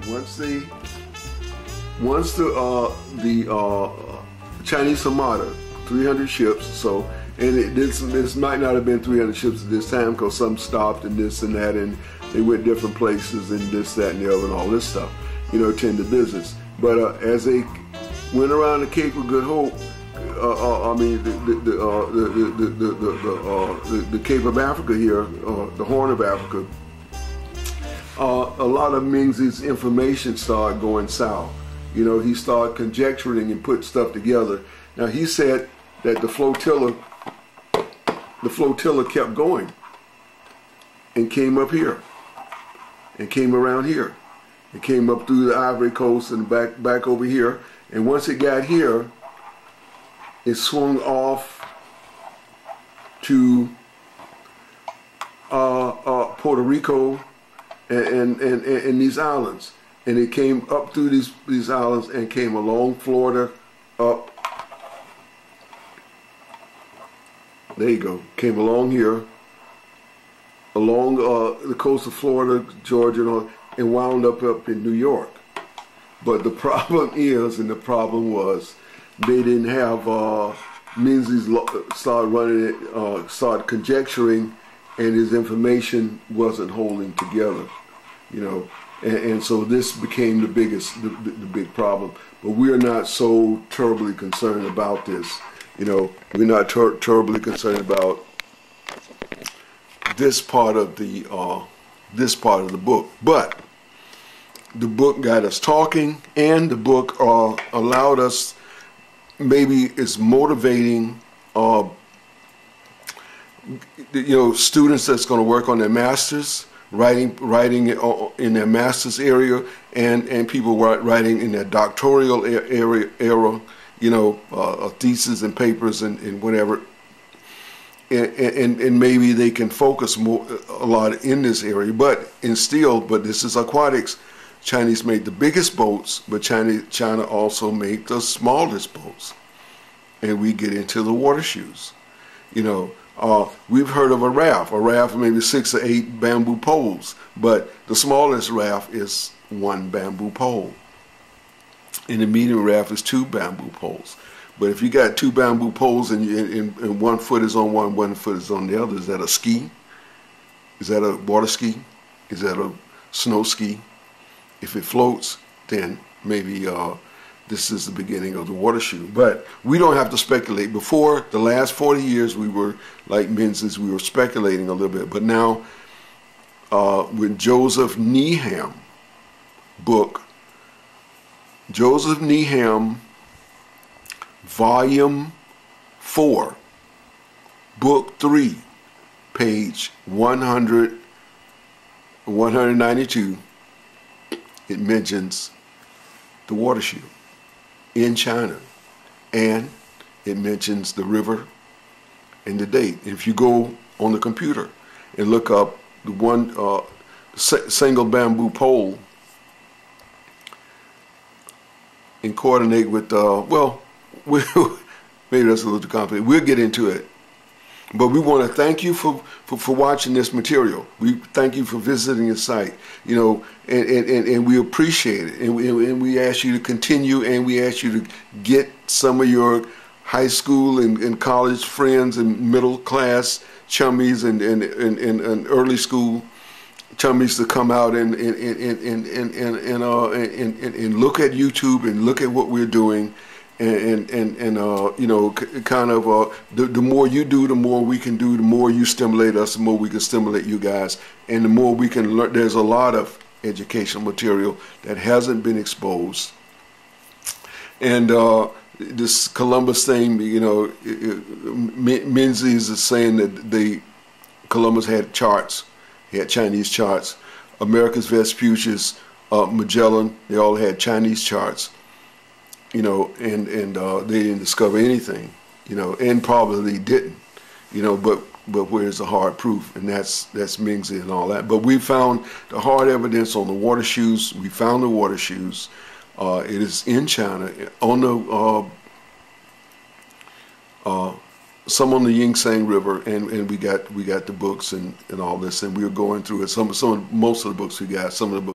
Once the Chinese Armada, 300 ships. So, and this might not have been 300 ships at this time because some stopped and this and that, and they went different places and this, that, and the other, and all this stuff. You know, tended business. But as they went around the Cape of Good Hope, the Cape of Africa here, the Horn of Africa, a lot of Ming's information started going south. You know, he started conjecturing and put stuff together. Now he said that the flotilla kept going and came up here and came around here and came up through the Ivory Coast and back over here. And once it got here, it swung off to Puerto Rico and these islands, and it came up through these islands and came along Florida up. There you go. Came along here, along the coast of Florida, Georgia, and wound up in New York. But the problem is, and the problem was, they didn't have Menzies started running it, started conjecturing, and his information wasn't holding together, you know, and so this became the big problem. But we are not so terribly concerned about this, you know. We're not terribly concerned about this part of the book, but the book got us talking, and the book allowed us. Maybe it's motivating, you know, students that's going to work on their masters, writing in their master's area, and people writing in their doctoral era, you know, theses and papers and whatever, and maybe they can focus a lot in this area. But this is aquatics. Chinese made the biggest boats, but China also made the smallest boats. And we get into the water shoes. You know, we've heard of a raft maybe 6 or 8 bamboo poles, but the smallest raft is 1 bamboo pole. And the medium raft is 2 bamboo poles. But if you got 2 bamboo poles and 1 foot is on one foot is on the other, is that a ski? Is that a water ski? Is that a snow ski? If it floats, then maybe this is the beginning of the water shoe. But we don't have to speculate. Before the last 40 years, we were like Menzies, we were speculating a little bit. But now, with Joseph Needham book, Joseph Needham, Volume 4, Book 3, page 192. It mentions the water shoe in China, and it mentions the river and the date. If you go on the computer and look up the one single bamboo pole and coordinate with, well, maybe that's a little too complicated. We'll get into it. But we want to thank you for watching this material. We thank you for visiting the site, you know, and we appreciate it. And we ask you to continue, and we ask you to get some of your high school and college friends and middle class chummies and early school chummies to come out and look at YouTube and look at what we're doing. And you know, kind of the more you do, the more we can do. The more you stimulate us, the more we can stimulate you guys, and the more we can learn. There's a lot of educational material that hasn't been exposed, and this Columbus thing, you know, Menzies is saying that Columbus had charts, he had Chinese charts. Americus Vespucius, Magellan, they all had Chinese charts. You know, and they didn't discover anything, you know, and probably didn't, you know, but where's the hard proof? And that's Mingzi and all that. But we found the hard evidence on the water shoes. We found the water shoes. It is in China, on the some on the Yingtsang River, and we got the books and all this, and we were going through it. Most of the books we got, some of the books